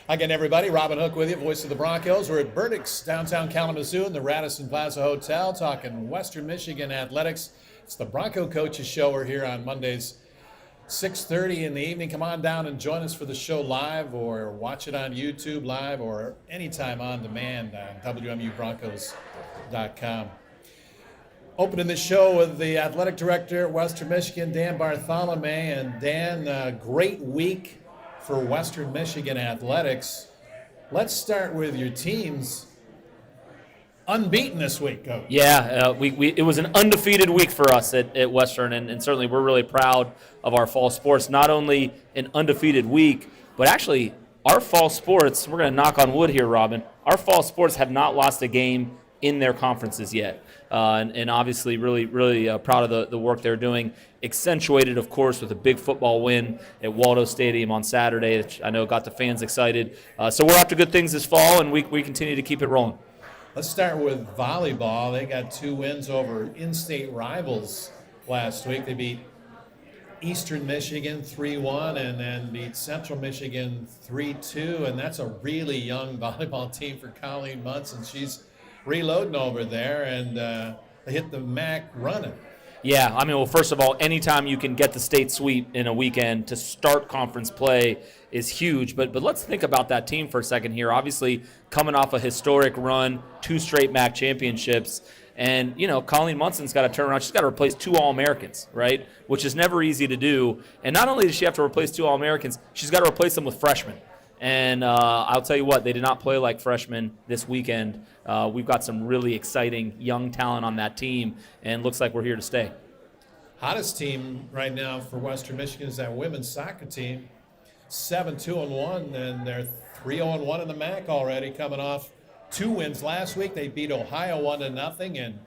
Again, everybody, Robin Hook with you, voice of the Broncos. We're at Burdick's, downtown Kalamazoo, in the Radisson Plaza Hotel, talking Western Michigan athletics. It's the Bronco Coaches Show. We're here on Mondays, 6:30 in the evening. Come on down and join us for the show live, or watch it on YouTube live, or anytime on demand on WMUBroncos.com. Opening the show with the athletic director at Western Michigan, Dan Bartholomew. And Dan, great week for Western Michigan athletics. Let's start with your teams. Unbeaten this week, Coach. Yeah, it was an undefeated week for us at Western, and certainly we're really proud of our fall sports. Not only an undefeated week, but actually our fall sports, we're going to knock on wood here, Robin, our fall sports have not lost a game in their conferences yet. And obviously really proud of the work they're doing. Accentuated, of course, with a big football win at Waldo Stadium on Saturday, which I know got the fans excited. So we're up to good things this fall, and we continue to keep it rolling. Let's start with volleyball. They got 2 wins over in-state rivals last week. They beat Eastern Michigan 3-1 and then beat Central Michigan 3-2. And that's a really young volleyball team for Colleen Munson. She's reloading over there, and they hit the MAC running. Yeah, I mean, well, first of all, anytime you can get the state sweep in a weekend to start conference play is huge. But let's think about that team for a second here. Obviously, coming off a historic run, 2 straight MAC championships. And, you know, Colleen Munson's got to turn around. She's got to replace 2 All-Americans, right, which is never easy to do. And not only does she have to replace 2 All-Americans, she's got to replace them with freshmen. And I'll tell you what, they did not play like freshmen this weekend. We've got some really exciting young talent on that team, and looks like we're here to stay. Hottest team right now for Western Michigan is that women's soccer team. 7-2-1, and they're 3-0-1 in the MAC already, coming off 2 wins last week. They beat Ohio 1-0 and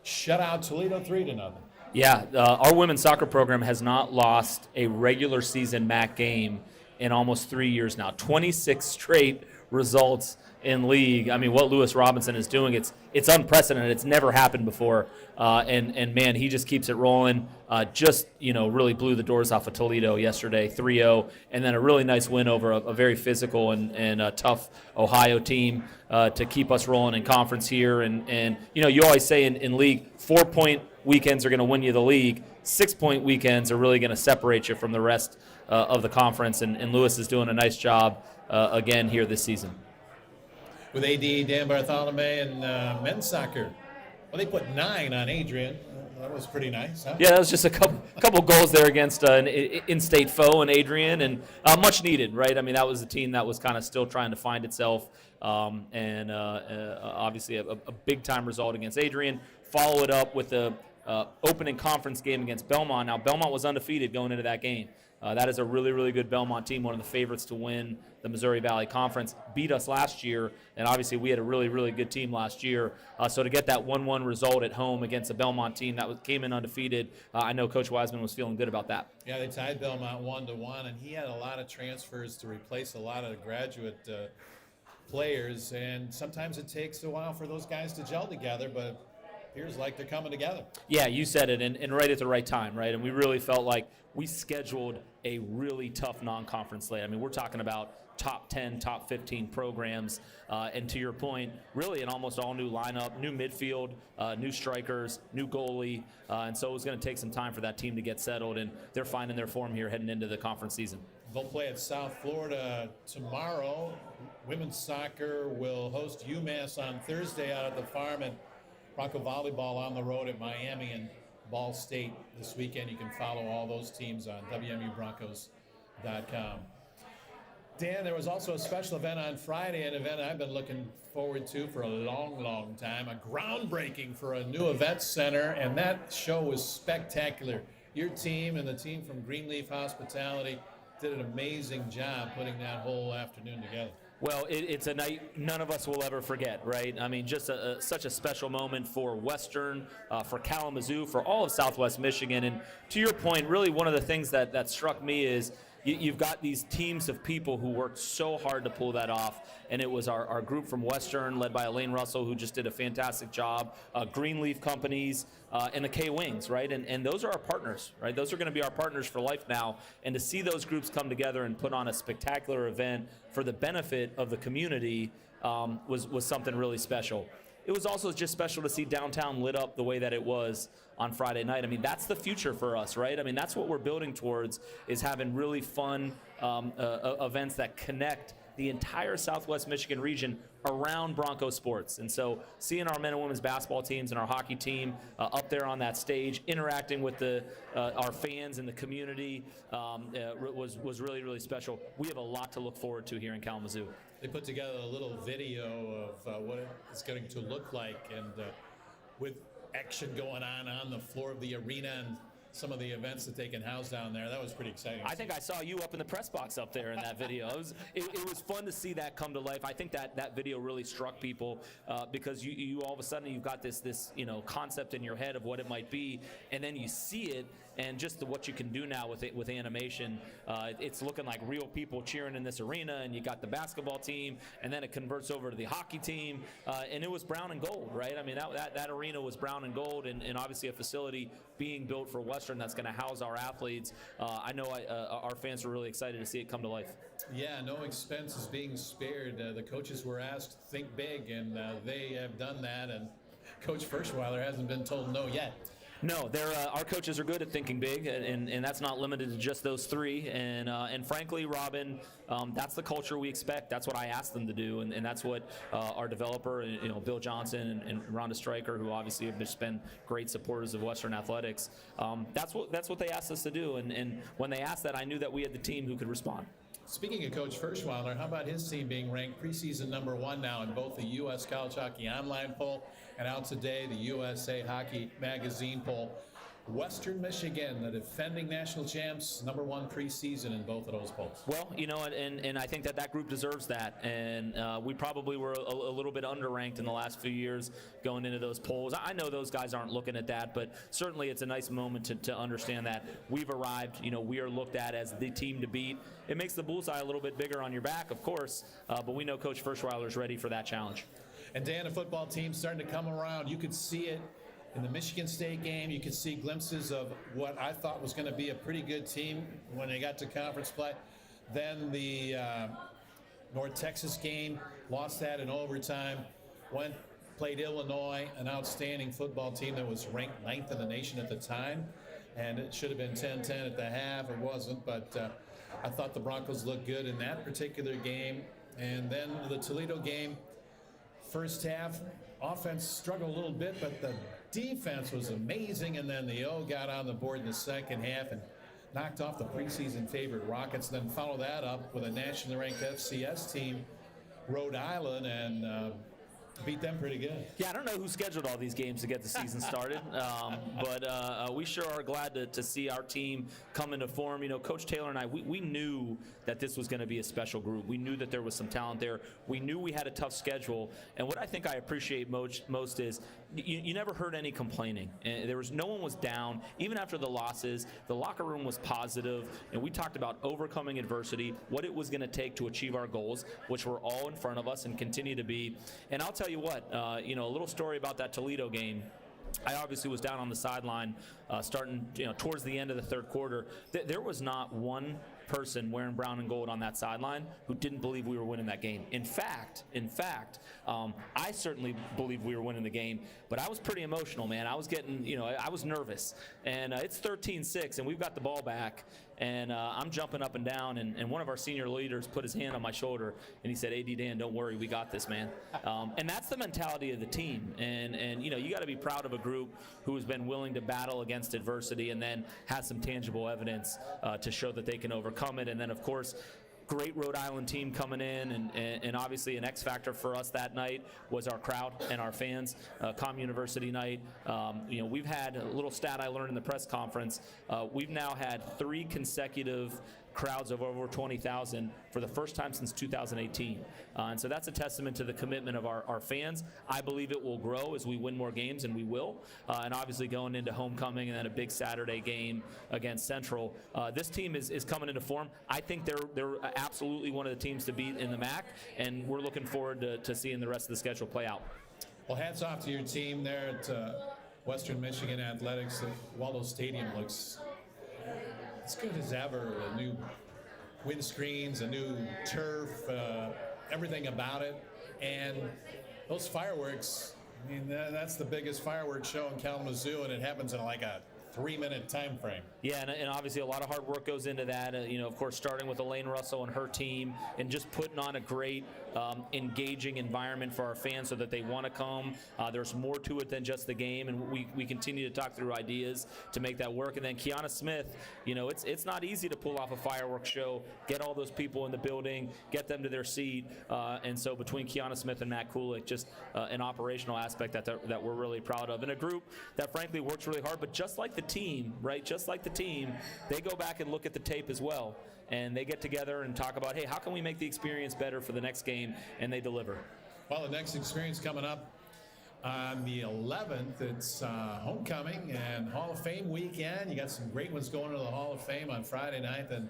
shut out Toledo 3-0. Yeah, our women's soccer program has not lost a regular season MAC game in almost 3 years now. 26 straight results in league. I mean, what Lewis Robinson is doing, it's unprecedented. It's never happened before. And man, he just keeps it rolling. Really blew the doors off of Toledo yesterday, 3-0, and then a really nice win over a very physical and tough Ohio team to keep us rolling in conference here. And you always say in league, 4-point weekends are going to win you the league. 6-point weekends are really going to separate you from the rest of the conference, and Lewis is doing a nice job again here this season. With AD Dan Bartholomew and men's soccer, well, they put 9 on Adrian. That was pretty nice, huh? Yeah, that was just a couple goals there against an in-state foe in Adrian, and much needed, right? I mean, that was a team that was kind of still trying to find itself, and obviously a big-time result against Adrian. Follow it up with the opening conference game against Belmont. Now, Belmont was undefeated going into that game. That is a really, really good Belmont team, one of the favorites to win the Missouri Valley Conference. Beat us last year, and obviously we had a really, really good team last year. So to get that 1-1 result at home against a Belmont team that came in undefeated, I know Coach Wiseman was feeling good about that. Yeah, they tied Belmont 1-1, and he had a lot of transfers to replace a lot of the graduate players, and sometimes it takes a while for those guys to gel together, but appears like they're coming together. Yeah, you said it, and right at the right time, right? And we really felt like we scheduled a really tough non-conference slate. I mean, we're talking about top 10, top 15 programs, and to your point, really an almost all new lineup, new midfield, new strikers, new goalie, and so it was going to take some time for that team to get settled, and they're finding their form here heading into the conference season. They'll play at South Florida tomorrow. Women's soccer will host UMass on Thursday out at the farm, and Bronco volleyball on the road at Miami and Ball State this weekend. You can follow all those teams on WMUBroncos.com. Dan, there was also a special event on Friday, an event I've been looking forward to for a long, long time, a groundbreaking for a new event center, and that show was spectacular. Your team and the team from Greenleaf Hospitality did an amazing job putting that whole afternoon together. Well, it's a night none of us will ever forget, right? I mean, just such a special moment for Western, for Kalamazoo, for all of Southwest Michigan. And to your point, really one of the things that struck me is you've got these teams of people who worked so hard to pull that off, and it was our group from Western, led by Elaine Russell, who just did a fantastic job, Greenleaf Companies, and the K-Wings, right? And those are our partners, right? Those are going to be our partners for life now, and to see those groups come together and put on a spectacular event for the benefit of the community was something really special. It was also just special to see downtown lit up the way that it was on Friday night. I mean, that's the future for us, right? I mean, that's what we're building towards, is having really fun events that connect the entire Southwest Michigan region around Bronco sports. And so seeing our men and women's basketball teams and our hockey team up there on that stage, interacting with our fans and the community was really, really special. We have a lot to look forward to here in Kalamazoo. They put together a little video of what it's going to look like, and with action going on the floor of the arena and some of the events that they can house down there. That was pretty exciting. I think I saw you up in the press box up there in that video. It was fun to see that come to life. I think that video really struck people because you all of a sudden you've got this concept in your head of what it might be, and then you see it, and just what you can do now with animation. It's looking like real people cheering in this arena, and you got the basketball team, and then it converts over to the hockey team, and it was brown and gold, right? I mean, that arena was brown and gold, and obviously a facility being built for Western that's going to house our athletes. I know our fans were really excited to see it come to life. Yeah, no expense is being spared. The coaches were asked, think big, and they have done that, and Coach Ferschweiler hasn't been told no yet. No, our coaches are good at thinking big, and that's not limited to just those three. And frankly, Robin, that's the culture we expect. That's what I asked them to do, and that's what our developer, Bill Johnson and Rhonda Stryker, who obviously have just been great supporters of Western athletics. That's what they asked us to do, and when they asked that, I knew that we had the team who could respond. Speaking of Coach Ferschweiler, how about his team being ranked preseason #1 now in both the U.S. College Hockey Online poll and out today the USA Hockey Magazine poll? Western Michigan, the defending national champs, #1 preseason in both of those polls. Well, and I think that group deserves that. And we probably were a little bit underranked in the last few years going into those polls. I know those guys aren't looking at that, but certainly it's a nice moment to understand that we've arrived. We are looked at as the team to beat. It makes the bullseye a little bit bigger on your back, of course, but we know Coach Ferschweiler is ready for that challenge. And Dan, the football team's starting to come around. You could see it in the Michigan State game. You could see glimpses of what I thought was going to be a pretty good team when they got to conference play. Then the North Texas game, lost that in overtime. Played Illinois, an outstanding football team that was ranked 9th in the nation at the time. And it should have been 10-10 at the half. It wasn't, but I thought the Broncos looked good in that particular game. And then the Toledo game, first half, offense struggled a little bit, but the defense was amazing, and then the O got on the board in the second half and knocked off the preseason favorite Rockets, then followed that up with a nationally ranked FCS team, Rhode Island, and beat them pretty good. Yeah, I don't know who scheduled all these games to get the season started, but we sure are glad to see our team come into form. Coach Taylor and I, we knew that this was going to be a special group. We knew that there was some talent there. We knew we had a tough schedule, and what I think I appreciate most is you never heard any complaining. And no one was down. Even after the losses, the locker room was positive, and we talked about overcoming adversity, what it was going to take to achieve our goals, which were all in front of us and continue to be. And I'll tell you what, a little story about that Toledo game. I obviously was down on the sideline starting towards the end of the third quarter. There was not one person wearing brown and gold on that sideline who didn't believe we were winning that game. In fact, I certainly believed we were winning the game, but I was pretty emotional, man. I was getting, I was nervous. And it's 13-6, and we've got the ball back, and I'm jumping up and down, and one of our senior leaders put his hand on my shoulder, and he said, "AD Dan, don't worry, we got this, man." And that's the mentality of the team. And you got to be proud of a group who has been willing to battle against adversity and then has some tangible evidence to show that they can overcome it. And then, of course, great Rhode Island team coming in, and obviously an X factor for us that night was our crowd and our fans. Com University night. We've had a little stat I learned in the press conference. We've now had 3 consecutive crowds of over 20,000 for the first time since 2018. And so that's a testament to the commitment of our fans. I believe it will grow as we win more games, and we will. And obviously going into homecoming and then a big Saturday game against Central, this team is coming into form. I think they're absolutely one of the teams to beat in the MAC, and we're looking forward to seeing the rest of the schedule play out. Well, hats off to your team there at Western Michigan Athletics. Waldo Stadium looks as good as ever. The new windscreens, a new turf, everything about it. And those fireworks, I mean, that's the biggest fireworks show in Kalamazoo, and it happens in like a 3-minute time frame. Yeah, and obviously a lot of hard work goes into that. Of course, starting with Elaine Russell and her team, and just putting on a great, engaging environment for our fans so that they want to come. There's more to it than just the game, and we continue to talk through ideas to make that work. And then Kiana Smith, it's not easy to pull off a fireworks show, get all those people in the building, get them to their seat. And so between Kiana Smith and Matt Kulik, just an operational aspect that we're really proud of. And a group that frankly works really hard, but just like the team, right? Just like the team, they go back and look at the tape as well, and they get together and talk about, hey, how can we make the experience better for the next game, and they deliver. Well, the next experience coming up on the 11th, it's homecoming and Hall of Fame weekend. You got some great ones going to the Hall of Fame on Friday night, then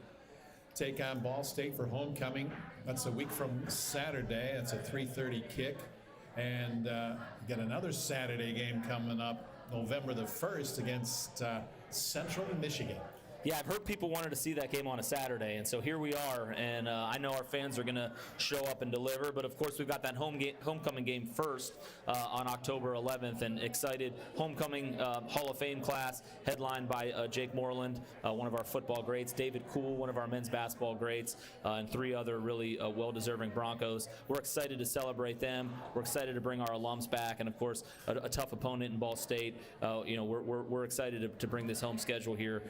take on Ball State for homecoming. That's a week from Saturday. That's a 3:30 kick. And got another Saturday game coming up November the 1st against Central Michigan. Yeah, I've heard people wanted to see that game on a Saturday, and so here we are. And I know our fans are going to show up and deliver. But of course, we've got that homecoming game first on October 11th, and excited homecoming Hall of Fame class headlined by Jake Moreland, one of our football greats, David Kuhl, one of our men's basketball greats, and 3 other really well-deserving Broncos. We're excited to celebrate them. We're excited to bring our alums back, and of course, a tough opponent in Ball State. We're excited to bring this home schedule here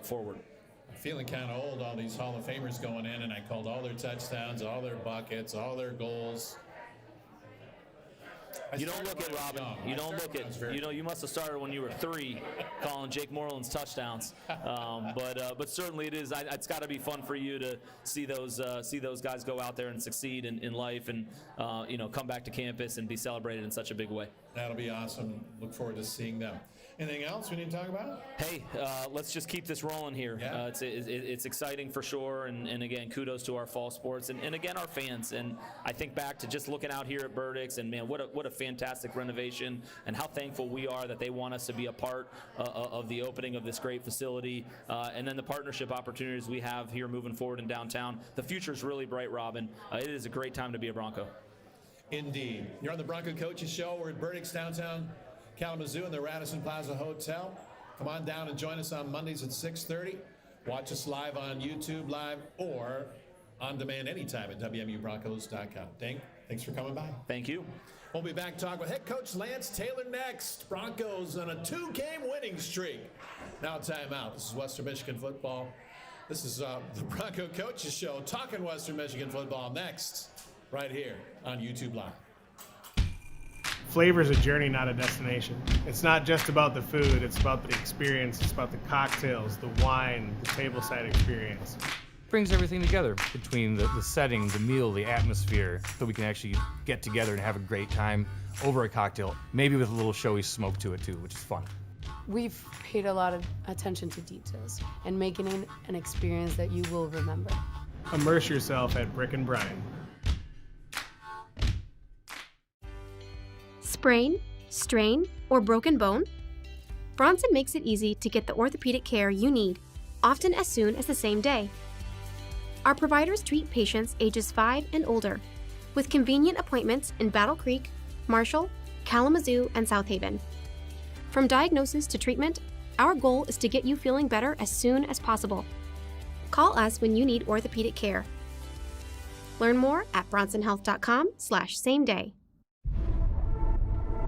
forward. I'm feeling kind of old, all these Hall of Famers going in, and I called all their touchdowns, all their buckets, all their goals. You don't look it, Robin. You don't look it. You must have started when you were 3, calling Jake Moreland's touchdowns. But certainly it is. It's got to be fun for you to see those guys go out there and succeed in life, and come back to campus and be celebrated in such a big way. That'll be awesome. Look forward to seeing them. Anything else we need to talk about? Hey, let's just keep this rolling here. Yeah. It's exciting for sure, and again, kudos to our fall sports, and again, our fans. And I think back to just looking out here at Burdick's, and man, what a fantastic renovation, and how thankful we are that they want us to be a part of the opening of this great facility, and then the partnership opportunities we have here moving forward in downtown. The future is really bright, Robin. It is a great time to be a Bronco. Indeed. You're on the Bronco Coaches Show. We're at Burdick's downtown Kalamazoo in the Radisson Plaza Hotel. Come on down and join us on Mondays at 6:30. Watch us live on YouTube Live or on demand anytime at WMUBroncos.com. Dink, thanks for coming by. Thank you. We'll be back talking with head coach Lance Taylor next. Broncos on a 2-game winning streak. Now timeout. This is Western Michigan football. This is the Bronco Coaches Show, talking Western Michigan football next, right here on YouTube Live. Flavor is a journey, not a destination. It's not just about the food, it's about the experience, it's about the cocktails, the wine, the tableside experience. Brings everything together between the setting, the meal, the atmosphere, so we can actually get together and have a great time over a cocktail, maybe with a little showy smoke to it too, which is fun. We've paid a lot of attention to details and making it an experience that you will remember. Immerse yourself at Brick and Brine. Sprain, strain, or broken bone? Bronson makes it easy to get the orthopedic care you need, often as soon as the same day. Our providers treat patients ages 5 and older, with convenient appointments in Battle Creek, Marshall, Kalamazoo, and South Haven. From diagnosis to treatment, our goal is to get you feeling better as soon as possible. Call us when you need orthopedic care. Learn more at bronsonhealth.com/same day.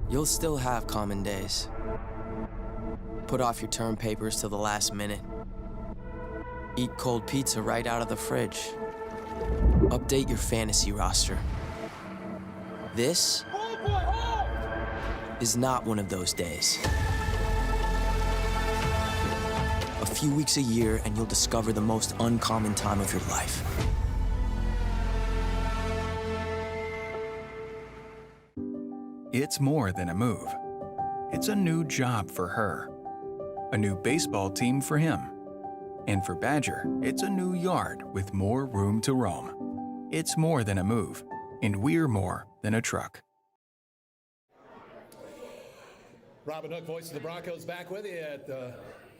You'll still have common days. Put off your term papers till the last minute. Eat cold pizza right out of the fridge. Update your fantasy roster. This is not one of those days. A few weeks a year and you'll discover the most uncommon time of your life. It's more than a move. It's a new job for her, a new baseball team for him. And for Badger, it's a new yard with more room to roam. It's more than a move, and we're more than a truck. Robin Hook, voice of the Broncos, back with you at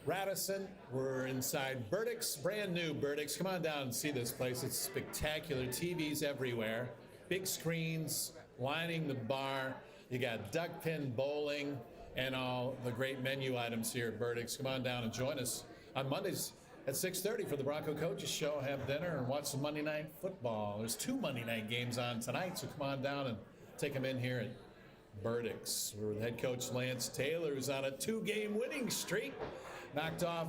Radisson. We're inside Burdick's, brand new Burdick's. Come on down and see this place. It's spectacular. TVs everywhere, big screens lining the bar. You got duck pin bowling and all the great menu items here at Burdick's. Come on down and join us on Mondays at 6:30 for the Bronco Coaches Show. Have dinner and watch some Monday Night Football. There's 2 Monday night games on tonight, so come on down and take them in here at Burdick's. Where head coach Lance Taylor is on a 2-game winning streak. Knocked off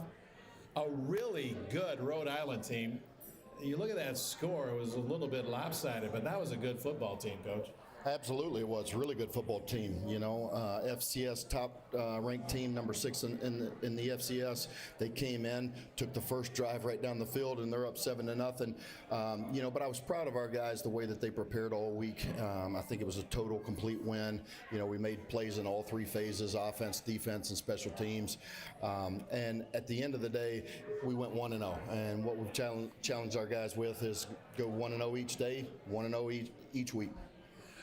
a really good Rhode Island team. You look at that score, it was a little bit lopsided, but that was a good football team, Coach. Absolutely, it was a really good football team. You know, FCS top ranked team, number 6 in the FCS. They came in, took the first drive right down the field, and they're up 7-0. You know, but I was proud of our guys the way that they prepared all week. I think it was a total complete win. You know, we made plays in all 3 phases: offense, defense, and special teams. And at the end of the day, we went 1-0. And what we've challenged our guys with is go 1-0 each day, 1-0 each week.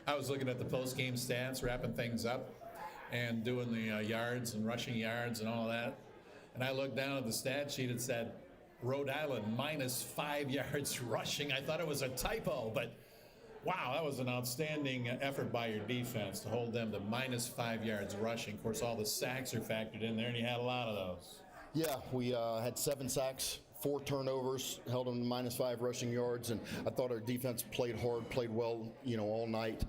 I was looking at the post-game stats, wrapping things up, and doing the yards and rushing yards and all that. And I looked down at the stat sheet. It said Rhode Island -5 yards rushing. I thought it was a typo, but wow, that was an outstanding effort by your defense to hold them to -5 yards rushing. Of course, all the sacks are factored in there, and you had a lot of those. Yeah, we had 7 sacks. 4 turnovers, held them to -5 rushing yards, and I thought our defense played hard, played well, you know, all night.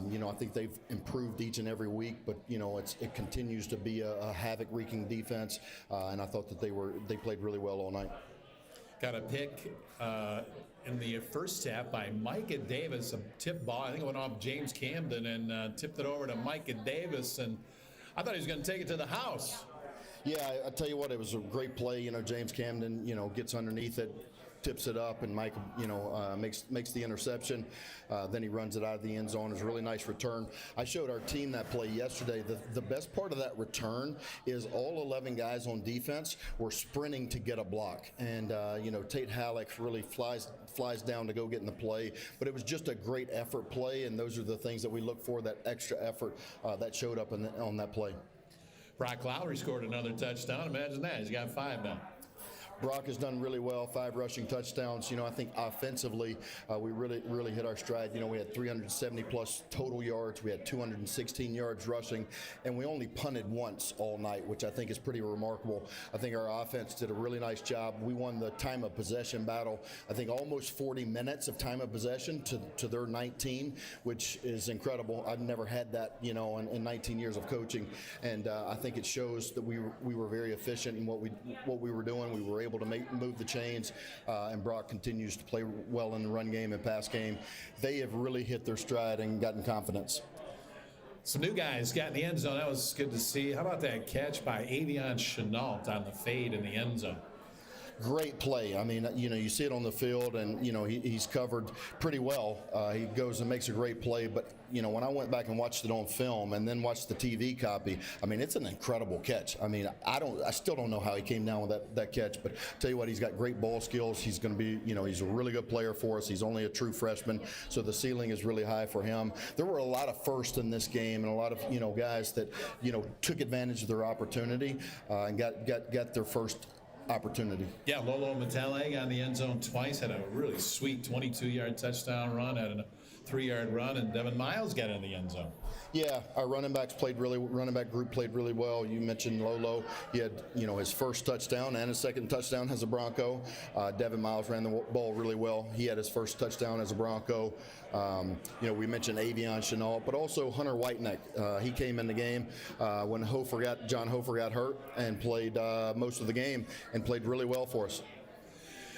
You know, I think they've improved each and every week, but you know, it continues to be a havoc-wreaking defense, and I thought that they played really well all night. Got a pick in the first half by Micah Davis, a tip ball. I think it went off James Camden and tipped it over to Micah Davis, and I thought he was going to take it to the house. Yeah, I tell you what, it was a great play. You know, James Camden, you know, gets underneath it, tips it up, and Mike, you know, makes the interception. Then he runs it out of the end zone. It was a really nice return. I showed our team that play yesterday. The best part of that return is all 11 guys on defense were sprinting to get a block. And, you know, Tate Halleck really flies down to go get in the play. But it was just a great effort play, and those are the things that we look for, that extra effort that showed up on that play. Brock Lowry scored another touchdown. Imagine that. He's got 5 now. Brock has done really well, 5 rushing touchdowns. You know, I think offensively, we really hit our stride. You know, we had 370 plus total yards. We had 216 yards rushing, and we only punted once all night, which I think is pretty remarkable. I think our offense did a really nice job. We won the time of possession battle. I think almost 40 minutes of time of possession to their 19, which is incredible. I've never had that, you know, in 19 years of coaching, and I think it shows that we were very efficient in what we were doing. We were able to move the chains, and Brock continues to play well in the run game and pass game. They have really hit their stride and gotten confidence. Some new guys got in the end zone. That was good to see. How about that catch by Avion Chenault on the fade in the end zone? Great play. I mean, you know, you see it on the field, and, you know, he's covered pretty well. He goes and makes a great play. But, you know, when I went back and watched it on film and then watched the TV copy, I mean, it's an incredible catch. I mean, I still don't know how he came down with that catch. But tell you what, he's got great ball skills. He's going to be, you know, he's a really good player for us. He's only a true freshman, so the ceiling is really high for him. There were a lot of firsts in this game, and a lot of, you know, guys that, you know, took advantage of their opportunity and got their first opportunity. Yeah, Lolo Matele on the end zone twice, had a really sweet 22-yard touchdown run, had a 3-yard run, and Devin Miles got in the end zone. Yeah, our running back group played really well. You mentioned Lolo. He had, you know, his first touchdown and his second touchdown as a Bronco. Devin Miles ran the ball really well. He had his first touchdown as a Bronco. You know, we mentioned Avion Chenault, but also Hunter Whiteneck. He came in the game when John Hofer got hurt and played most of the game and played really well for us.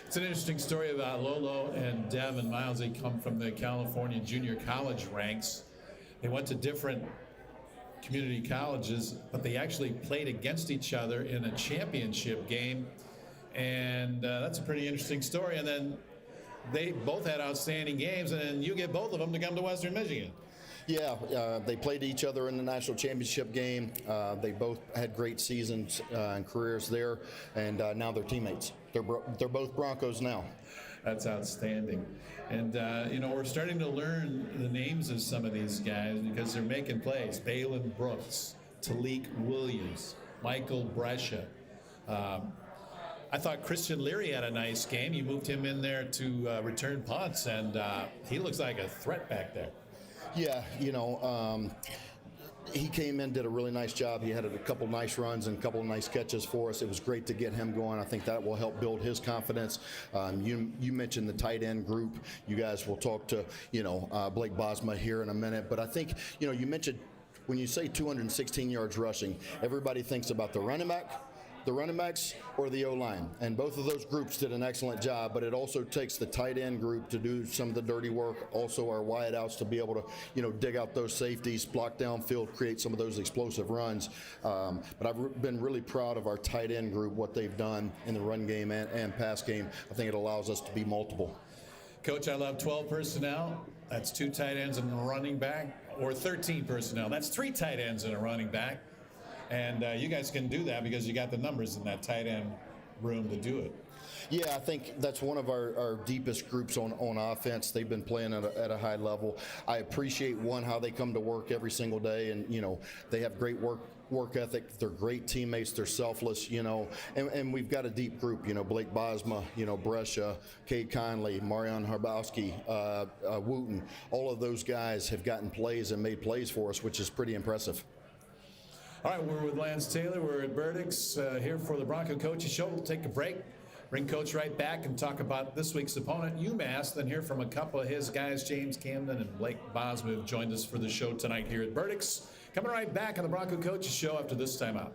It's an interesting story about Lolo and Devin Miles. They come from the California junior college ranks. They went to different community colleges, but they actually played against each other in a championship game and that's a pretty interesting story. And then they both had outstanding games, and then you get both of them to come to Western Michigan. Yeah, they played each other in the national championship game. They both had great seasons and careers there, and now they're teammates. They're both Broncos now. That's outstanding. And, we're starting to learn the names of some of these guys because they're making plays. Balin Brooks, Talik Williams, Michael Brescia. I thought Christian Leary had a nice game. You moved him in there to return punts, and he looks like a threat back there. Yeah, he came in, did a really nice job. He had a couple nice runs and a couple of nice catches for us. It was great to get him going. I think that will help build his confidence. You mentioned the tight end group. You guys will talk to, Blake Bosma here in a minute. But I think, you mentioned when you say 216 yards rushing, everybody thinks about the running backs, or the O-line. And both of those groups did an excellent job, but it also takes the tight end group to do some of the dirty work. Also our wideouts to be able to, dig out those safeties, block downfield, create some of those explosive runs. But I've been really proud of our tight end group, what they've done in the run game and pass game. I think it allows us to be multiple. Coach, I love 12 personnel. That's 2 tight ends and a running back, or 13 personnel. That's 3 tight ends and a running back. And you guys can do that because you got the numbers in that tight end room to do it. Yeah, I think that's one of our deepest groups on offense. They've been playing at a high level. I appreciate, how they come to work every single day, and, they have great work ethic. They're great teammates. They're selfless, and we've got a deep group, Blake Bosma, Brescia, Cade Conley, Marion Harbowski, Wooten. All of those guys have gotten plays and made plays for us, which is pretty impressive. All right, we're with Lance Taylor. We're at Burdick's here for the Bronco Coaches Show. We'll take a break, bring Coach right back, and talk about this week's opponent, UMass, then hear from a couple of his guys, James Camden and Blake Bosma, who've joined us for the show tonight here at Burdick's. Coming right back on the Bronco Coaches Show after this timeout.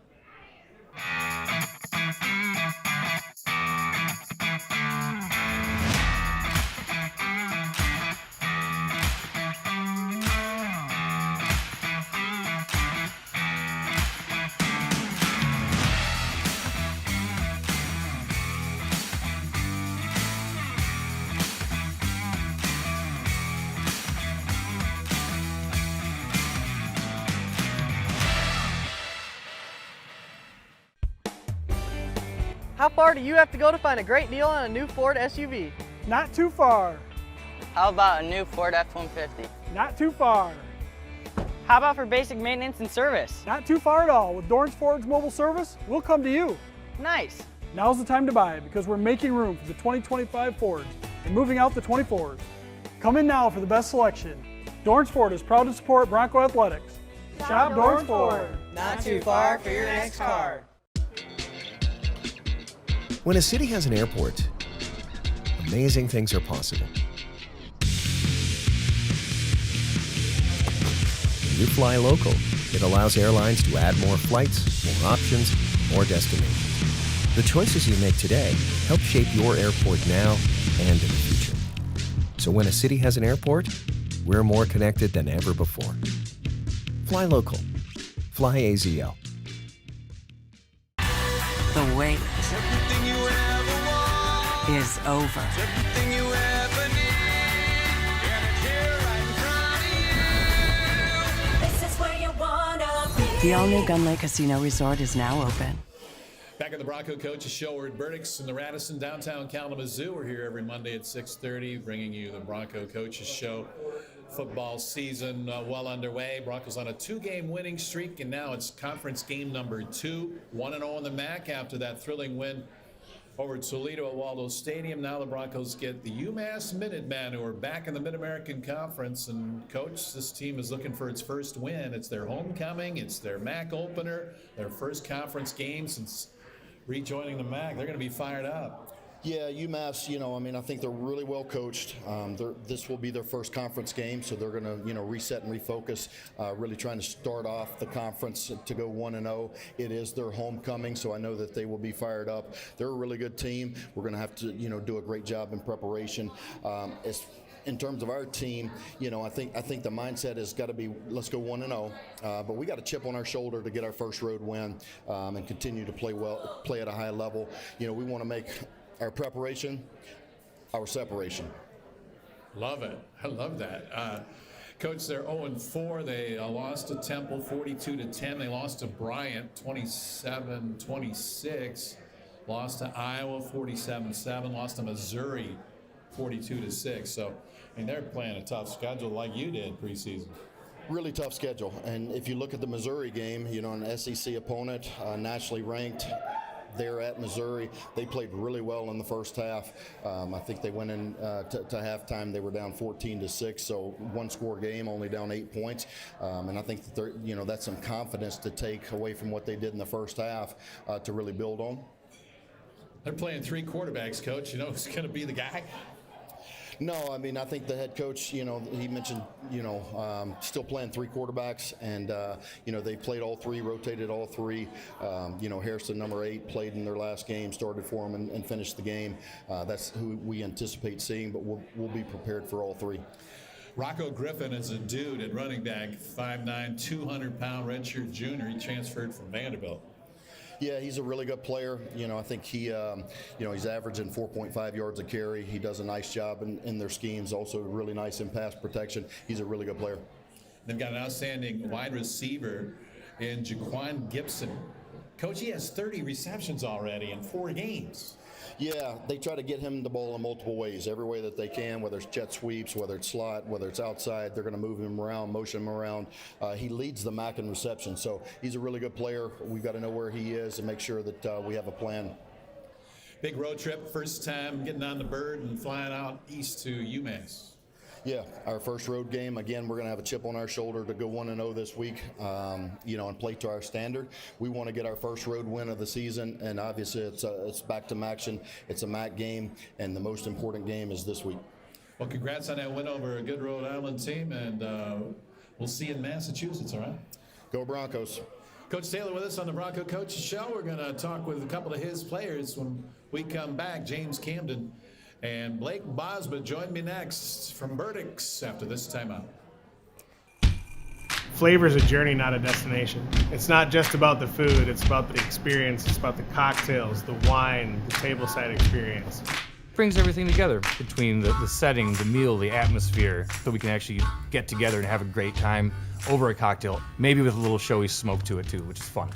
How far do you have to go to find a great deal on a new Ford SUV? Not too far. How about a new Ford F-150? Not too far. How about for basic maintenance and service? Not too far at all. With Dorrance Ford's mobile service, we'll come to you. Nice. Now's the time to buy because we're making room for the 2025 Fords and moving out the 24s. Come in now for the best selection. Dorrance Ford is proud to support Bronco Athletics. Shop Dorrance Ford. Not too far for your next car. When a city has an airport, amazing things are possible. When you fly local, it allows airlines to add more flights, more options, more destinations. The choices you make today help shape your airport now and in the future. So when a city has an airport, we're more connected than ever before. Fly local. Fly AZL. The wait is over. The all-new Gun Lake Casino Resort is now open. Back at the Bronco Coaches Show, we're at Burdick's in the Radisson, downtown Kalamazoo. We're here every Monday at 6:30, bringing you the Bronco Coaches Show. Football season well underway. Broncos on a 2-game winning streak, and now it's conference game number 2. 1-0 in the MAC after that thrilling win over Toledo at Waldo Stadium. Now the Broncos get the UMass Minutemen, who are back in the Mid-American Conference. And, Coach, this team is looking for its first win. It's their homecoming. It's their MAC opener, their first conference game since rejoining the MAC. They're going to be fired up. Yeah, UMass, I think they're really well coached. This will be their first conference game, so they're going to, reset and refocus, really trying to start off the conference to go 1-0. It is their homecoming, so I know that they will be fired up. They're a really good team. We're going to have to, do a great job in preparation. in terms of our team, I think the mindset has got to be, let's go 1-0, but we got a chip on our shoulder to get our first road win and continue to play at a high level. We want to make our preparation our separation. Love it. I love that. Coach, they're 0-4. They lost to Temple 42-10. They lost to Bryant 27-26. Lost to Iowa 47-7. Lost to Missouri 42-6. So, they're playing a tough schedule like you did preseason. Really tough schedule. And if you look at the Missouri game, an SEC opponent, nationally ranked, there at Missouri, they played really well in the first half. I think they went in to halftime. They were down 14-6, so one-score game, only down 8 points. And I think that that's some confidence to take away from what they did in the first half to really build on. They're playing 3 quarterbacks, Coach. Who's going to be the guy? No, I think the head coach, he mentioned, still playing 3 quarterbacks, and, they played all 3, rotated all 3. Harrison, number 8, played in their last game, started for them and finished the game. That's who we anticipate seeing, but we'll be prepared for all 3. Rocco Griffin is a dude at running back, 5'9", 200-pound redshirt junior. He transferred from Vanderbilt. Yeah, he's a really good player. I think he, he's averaging 4.5 yards a carry. He does a nice job in their schemes. Also really nice in pass protection. He's a really good player. They've got an outstanding wide receiver in Jaquan Gibson. Coach, he has 30 receptions already in 4 games. Yeah, they try to get him the ball in multiple ways, every way that they can, whether it's jet sweeps, whether it's slot, whether it's outside. They're going to move him around, motion him around. He leads the MAC in reception, so he's a really good player. We've got to know where he is and make sure that we have a plan. Big road trip, first time getting on the bird and flying out east to UMass. Yeah, our first road game. Again, we're going to have a chip on our shoulder to go 1-0 this week, and play to our standard. We want to get our first road win of the season, and obviously it's back to action. It's a MAC game, and the most important game is this week. Well, congrats on that win over a good Rhode Island team, and we'll see you in Massachusetts, all right? Go Broncos. Coach Taylor with us on the Bronco Coaches Show. We're going to talk with a couple of his players when we come back. James Camden and Blake Bosma join me next from Burdick's after this timeout. Flavor is a journey, not a destination. It's not just about the food, it's about the experience, it's about the cocktails, the wine, the tableside experience. Brings everything together between the setting, the meal, the atmosphere, so we can actually get together and have a great time over a cocktail, maybe with a little showy smoke to it too, which is fun.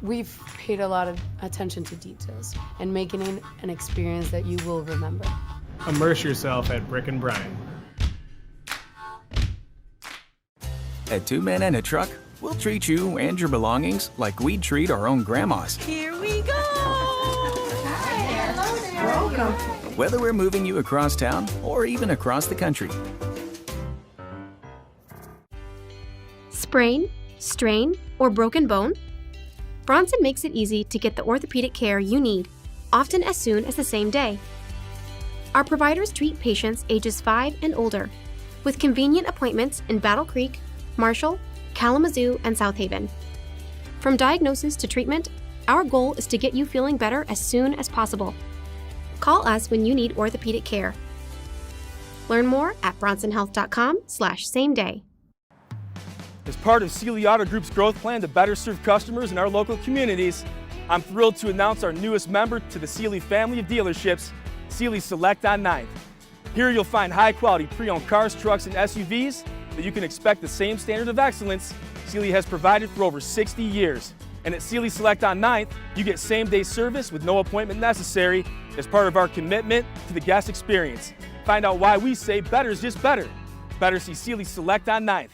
We've paid a lot of attention to details and making an experience that you will remember. Immerse yourself at Brick and Brine. At 2 Men and a Truck, we'll treat you and your belongings like we'd treat our own grandmas. Here we go! Hi there. Hello there. Welcome. Whether we're moving you across town or even across the country. Sprain, strain, or broken bone? Bronson makes it easy to get the orthopedic care you need, often as soon as the same day. Our providers treat patients ages 5 and older, with convenient appointments in Battle Creek, Marshall, Kalamazoo, and South Haven. From diagnosis to treatment, our goal is to get you feeling better as soon as possible. Call us when you need orthopedic care. Learn more at bronsonhealth.com/same day. As part of Sealy Auto Group's growth plan to better serve customers in our local communities, I'm thrilled to announce our newest member to the Sealy family of dealerships, Sealy Select on 9th. Here you'll find high-quality pre-owned cars, trucks, and SUVs that you can expect the same standard of excellence Sealy has provided for over 60 years. And at Sealy Select on 9th, you get same-day service with no appointment necessary as part of our commitment to the guest experience. Find out why we say better is just better. Better see Sealy Select on 9th.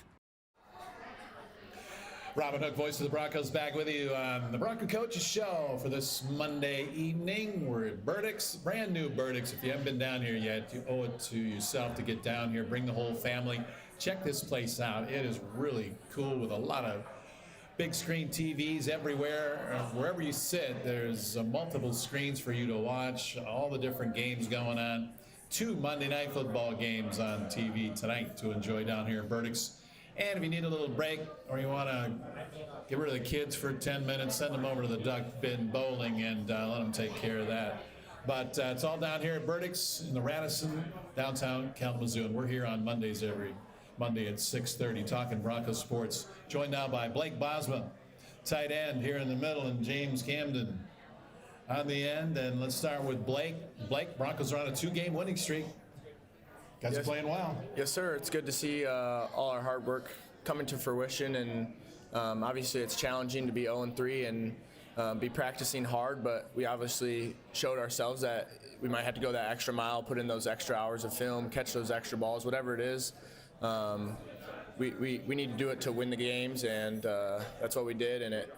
Robin Hook, voice of the Broncos, back with you on the Bronco Coaches Show for this Monday evening. We're at Burdick's, brand new Burdick's. If you haven't been down here yet, you owe it to yourself to get down here. Bring the whole family. Check this place out. It is really cool with a lot of big screen TVs everywhere. Wherever you sit, there's multiple screens for you to watch, all the different games going on. 2 Monday Night Football games on TV tonight to enjoy down here at Burdick's. And if you need a little break or you want to get rid of the kids for 10 minutes, send them over to the duck bin bowling and let them take care of that. But it's all down here at Burdick's in the Radisson downtown Kalamazoo. And we're here on Mondays every Monday at 6:30 talking Bronco sports. Joined now by Blake Bosma, tight end here in the middle, and James Camden on the end. And let's start with Blake. Blake, Broncos are on a 2-game winning streak. Guys are playing well. Yes, sir. It's good to see all our hard work coming to fruition. And obviously it's challenging to be 0-3 and be practicing hard, but we obviously showed ourselves that we might have to go that extra mile, put in those extra hours of film, catch those extra balls, whatever it is. We need to do it to win the games, and that's what we did, and it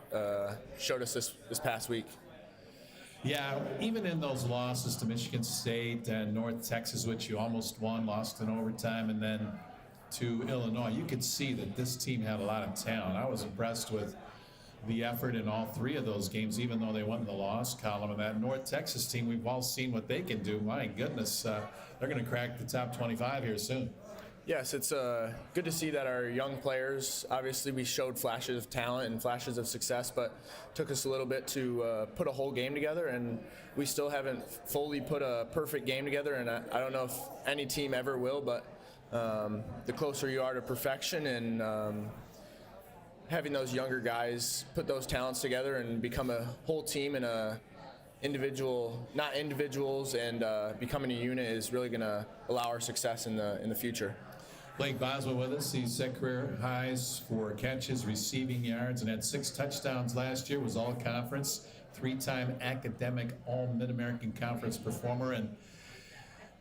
showed us this past week. Yeah, even in those losses to Michigan State and North Texas, which you almost won, lost in overtime, and then to Illinois, you could see that this team had a lot of talent. I was impressed with the effort in all 3 of those games, even though they went in the loss column. And that North Texas team, we've all seen what they can do. My goodness, they're going to crack the top 25 here soon. Yes, it's good to see that our young players, obviously we showed flashes of talent and flashes of success, but took us a little bit to put a whole game together, and we still haven't fully put a perfect game together, and I don't know if any team ever will, but the closer you are to perfection, and having those younger guys put those talents together and become a whole team and not individuals, and becoming a unit is really going to allow our success in the future. Blake Bosma with us. He set career highs for catches, receiving yards, and had 6 touchdowns last year. Was all-conference, 3-time academic all-Mid-American Conference performer, and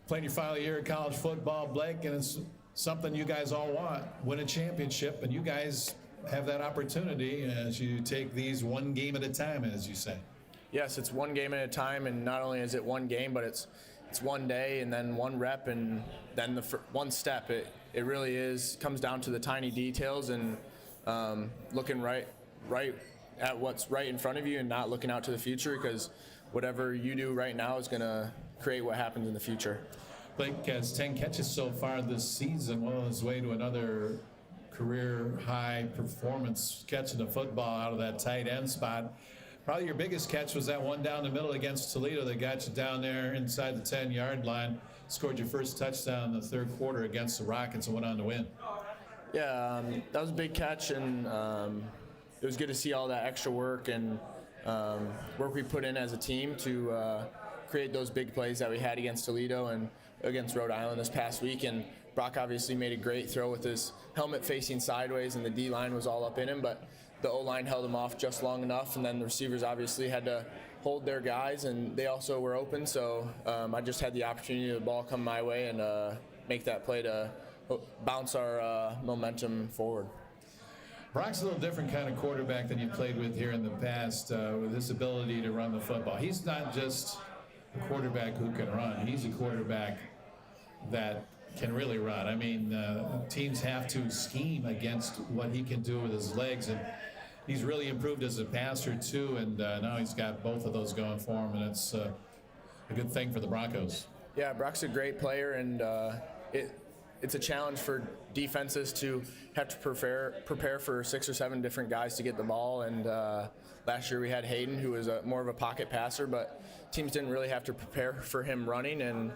playing your final year of college football, Blake, and it's something you guys all want, win a championship, and you guys have that opportunity as you take these one game at a time, as you say. Yes, it's one game at a time, and not only is it one game, but it's one day and then one rep and then one step. It really comes down to the tiny details and looking right at what's right in front of you and not looking out to the future, because whatever you do right now is going to create what happens in the future. Blake has 10 catches so far this season, well on his way to another career high performance catching the football out of that tight end spot. Probably your biggest catch was that one down the middle against Toledo that got you down there inside the 10-yard line, scored your first touchdown in the 3rd quarter against the Rockets and went on to win. Yeah, that was a big catch, and it was good to see all that extra work and work we put in as a team to create those big plays that we had against Toledo and against Rhode Island this past week. And Brock obviously made a great throw with his helmet facing sideways, and the D-line was all up in him, but the O-line held him off just long enough, and then the receivers obviously had to hold their guys, and they also were open, so I just had the opportunity of the ball come my way and make that play to bounce our momentum forward. Brock's a little different kind of quarterback than you played with here in the past with his ability to run the football. He's not just a quarterback who can run. He's a quarterback that can really run. I mean, teams have to scheme against what he can do with his legs, and he's really improved as a passer too, and now he's got both of those going for him, and it's a good thing for the Broncos. Yeah, Brock's a great player, and it's a challenge for defenses to have to prepare for 6 or 7 different guys to get the ball, and last year we had Hayden, who was more of a pocket passer, but teams didn't really have to prepare for him running, and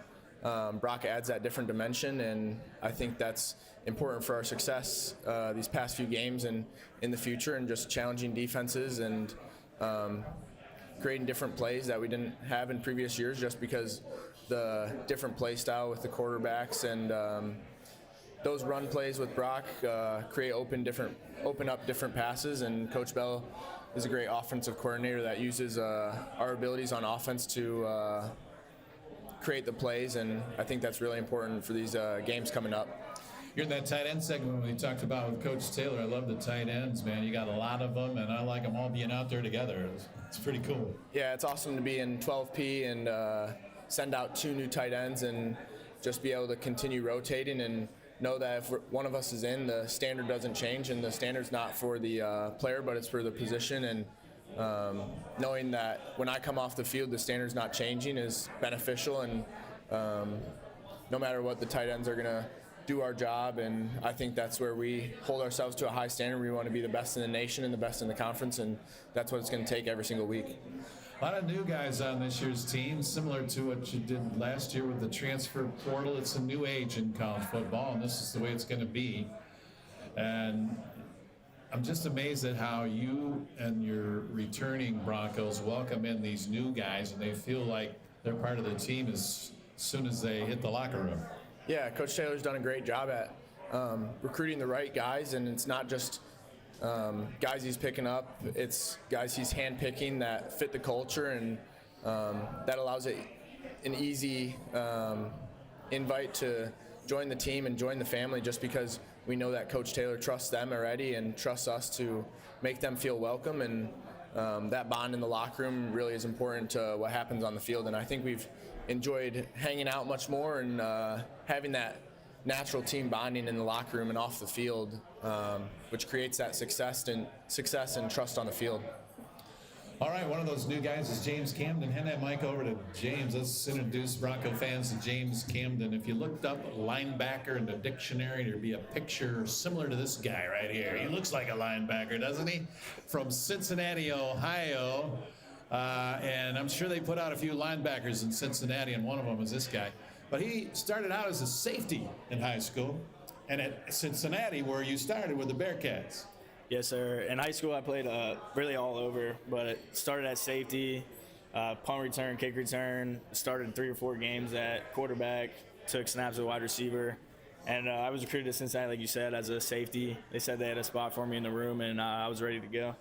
Brock adds that different dimension, and I think that's important for our success these past few games and in the future, and just challenging defenses and creating different plays that we didn't have in previous years, just because the different play style with the quarterbacks and those run plays with Brock open up different passes, and Coach Bell is a great offensive coordinator that uses our abilities on offense to create the plays, and I think that's really important for these games coming up. You're in that tight end segment when we talked about with Coach Taylor. I love the tight ends, man. You got a lot of them, and I like them all being out there together. It's pretty cool. Yeah, it's awesome to be in 12P and send out 2 new tight ends and just be able to continue rotating and know that if one of us is in, the standard doesn't change, and the standard's not for the player, but it's for the position. And knowing that when I come off the field, the standard's not changing is beneficial, and no matter what the tight ends are going to do our job, and I think that's where we hold ourselves to a high standard. We want to be the best in the nation and the best in the conference, and that's what it's going to take every single week. A lot of new guys on this year's team, similar to what you did last year with the transfer portal. It's a new age in college football, and this is the way it's going to be. And I'm just amazed at how you and your returning Broncos welcome in these new guys, and they feel like they're part of the team as soon as they hit the locker room. Yeah, Coach Taylor's done a great job at recruiting the right guys, and it's not just guys he's picking up, it's guys he's handpicking that fit the culture, and that allows it an easy invite to join the team and join the family, just because we know that Coach Taylor trusts them already and trusts us to make them feel welcome, and that bond in the locker room really is important to what happens on the field. And I think we've enjoyed hanging out much more and having that natural team bonding in the locker room and off the field, which creates that success and trust on the field. All right, one of those new guys is James Camden. Hand that mic over to James. Let's introduce Bronco fans to James Camden. If you looked up linebacker in the dictionary, there'd be a picture similar to this guy right here. He looks like a linebacker, doesn't he? From Cincinnati, Ohio. And I'm sure they put out a few linebackers in Cincinnati, and one of them was this guy. But he started out as a safety in high school, and at Cincinnati, where you started with the Bearcats. Yes, sir. In high school, I played really all over, but it started at safety, punt return, kick return, started 3 or 4 games at quarterback, took snaps at wide receiver, and I was recruited to Cincinnati, like you said, as a safety. They said they had a spot for me in the room, and I was ready to go.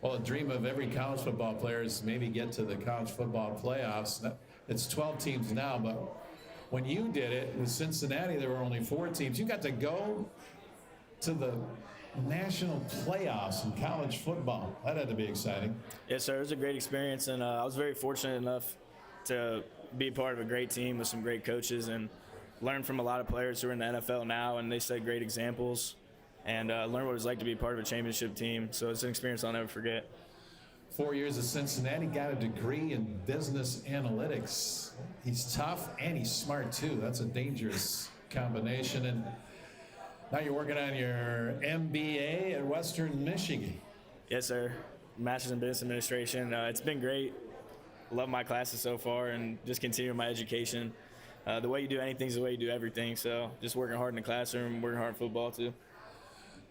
Well, a dream of every college football player is maybe get to the college football playoffs. It's 12 teams now, but when you did it with Cincinnati, there were only 4 teams. You got to go to the national playoffs in college football. That had to be exciting. Yes, sir. It was a great experience, and I was very fortunate enough to be part of a great team with some great coaches and learn from a lot of players who are in the NFL now, and they set great examples, and learn what it was like to be part of a championship team. So it's an experience I'll never forget. 4 years at Cincinnati, got a degree in business analytics. He's tough and he's smart too. That's a dangerous combination. And now you're working on your MBA at Western Michigan. Yes, sir. Master's in Business Administration. It's been great. Love my classes so far and just continuing my education. The way you do anything is the way you do everything. So just working hard in the classroom, working hard in football too.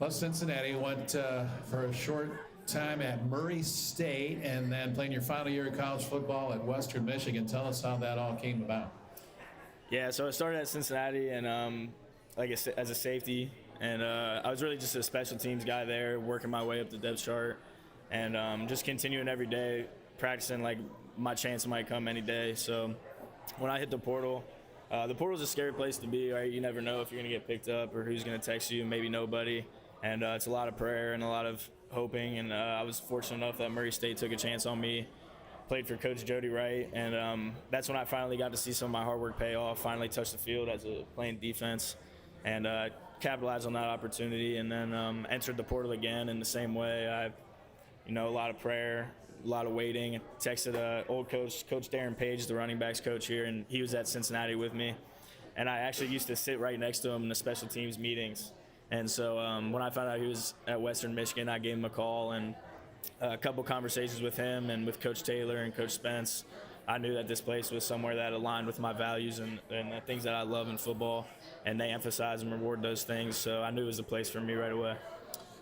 Well, Cincinnati went for a short time at Murray State and then playing your final year of college football at Western Michigan. Tell us how that all came about. Yeah, so I started at Cincinnati and as a safety, and I was really just a special teams guy there, working my way up the depth chart, and just continuing every day, practicing like my chance might come any day. So when I hit the portal's a scary place to be, right? You never know if you're going to get picked up or who's going to text you, maybe nobody. And it's a lot of prayer and a lot of hoping, and I was fortunate enough that Murray State took a chance on me. Played for Coach Jody Wright, and that's when I finally got to see some of my hard work pay off, finally touch the field as a playing defense, and capitalized on that opportunity, and then entered the portal again in the same way. A lot of prayer, a lot of waiting. Texted old coach Darren Page, the running backs coach here, and he was at Cincinnati with me. And I actually used to sit right next to him in the special teams meetings. And so when I found out he was at Western Michigan, I gave him a call, and a couple conversations with him and with Coach Taylor and Coach Spence. I knew that this place was somewhere that aligned with my values and the things that I love in football, and they emphasize and reward those things. So I knew it was a place for me right away.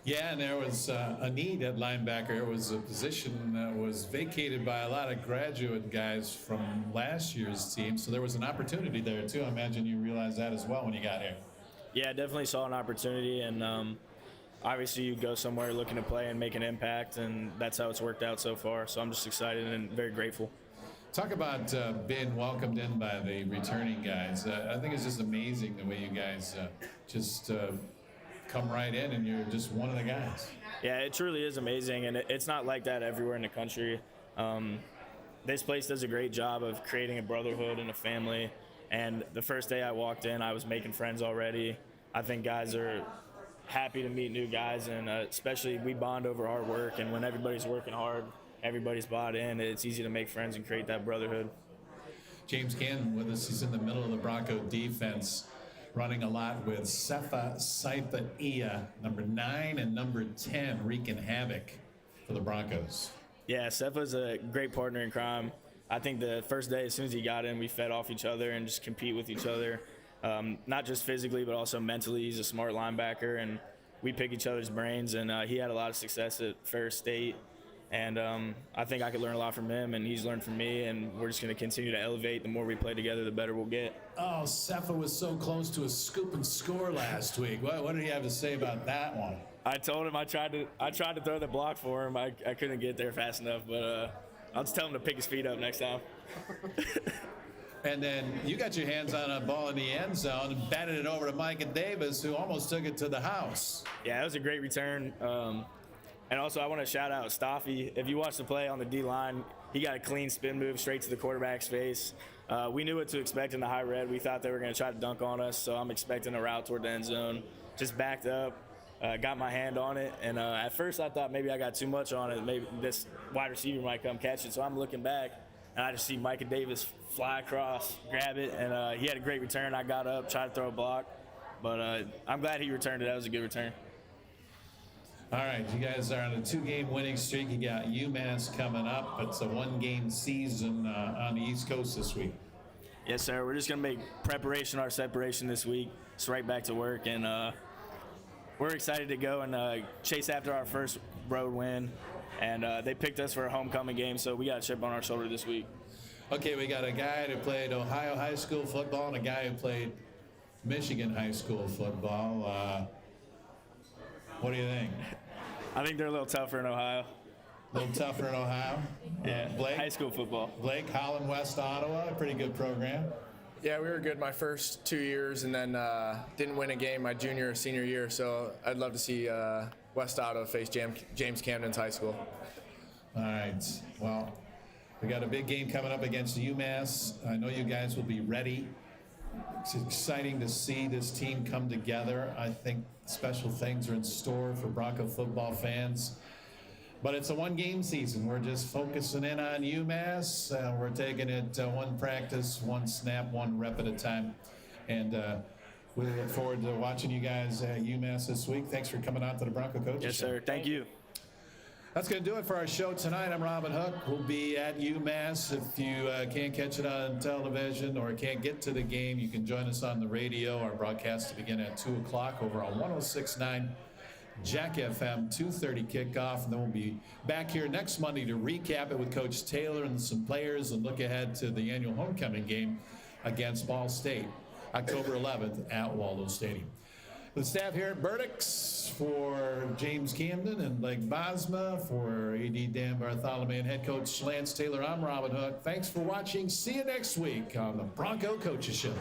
Yeah, and there was a need at linebacker. It was a position that was vacated by a lot of graduate guys from last year's team, so there was an opportunity there too. I imagine you realized that as well when you got here. Yeah, I definitely saw an opportunity, and obviously you go somewhere looking to play and make an impact, and that's how it's worked out so far. So I'm just excited and very grateful. Talk about being welcomed in by the returning guys. I think it's just amazing the way you guys just come right in and you're just one of the guys. Yeah, it truly is amazing, and it's not like that everywhere in the country. This place does a great job of creating a brotherhood and a family, and the first day I walked in, I was making friends already. I think guys are happy to meet new guys, and especially we bond over hard work, and when everybody's working hard, everybody's bought in, it's easy to make friends and create that brotherhood. James Camden with us. He's in the middle of the Bronco defense. running a lot with Sefa Saifa Ia, number 9 and number 10, wreaking havoc for the Broncos. Yeah, Sefa's a great partner in crime. I think the first day, as soon as he got in, we fed off each other and just compete with each other, not just physically, but also mentally. He's a smart linebacker, and we pick each other's brains, and he had a lot of success at Ferris State. And I think I could learn a lot from him, and he's learned from me, and we're just going to continue to elevate. The more we play together, the better we'll get. Oh, Sefa was so close to a scoop and score last week. What did he have to say about that one? I told him I tried to throw the block for him. I couldn't get there fast enough, but I'll just tell him to pick his feet up next time. And then you got your hands on a ball in the end zone and batted it over to Micah Davis, who almost took it to the house. Yeah, it was a great return. And also, I want to shout out Staffy. If you watch the play on the D-line, he got a clean spin move straight to the quarterback's face. We knew what to expect in the high red. We thought they were going to try to dunk on us, so I'm expecting a route toward the end zone. Just backed up, got my hand on it, and at first I thought maybe I got too much on it. Maybe this wide receiver might come catch it, so I'm looking back, and I just see Micah Davis fly across, grab it, and he had a great return. I got up, tried to throw a block, but I'm glad he returned it. That was a good return. All right, you guys are on a 2-game winning streak. You got UMass coming up. It's a 1-game season on the East Coast this week. Yes, sir. We're just going to make preparation our separation this week. It's right back to work, and we're excited to go and chase after our first road win. And they picked us for a homecoming game, so we got a chip on our shoulder this week. Okay, we got a guy who played Ohio high school football and a guy who played Michigan high school football. What do you think? I think they're a little tougher in Ohio. A little tougher in Ohio? Yeah, Blake? high school football. Blake, Holland West Ottawa, a pretty good program. Yeah, we were good my first 2 years, and then didn't win a game my junior or senior year, so I'd love to see West Ottawa face James Camden's high school. All right, well, we got a big game coming up against UMass. I know you guys will be ready. It's exciting to see this team come together. I think special things are in store for Bronco football fans. But it's a 1-game season. We're just focusing in on UMass. We're taking it one practice, one snap, one rep at a time. And we look forward to watching you guys at UMass this week. Thanks for coming out to the Bronco Coaches Yes, Show. sir. Thank you. That's going to do it for our show tonight. I'm Robin Hook. We'll be at UMass. If you can't catch it on television or can't get to the game, you can join us on the radio. Our broadcast will begin at 2 o'clock over on 106.9 Jack FM, 2:30 kickoff. And then we'll be back here next Monday to recap it with Coach Taylor and some players and look ahead to the annual homecoming game against Ball State, October 11th at Waldo Stadium. The staff here at Burdick's, for James Camden and Blake Bosma, for AD Dan Bartholomew and head coach Lance Taylor, I'm Robin Hook. Thanks for watching. See you next week on the Bronco Coaches Show.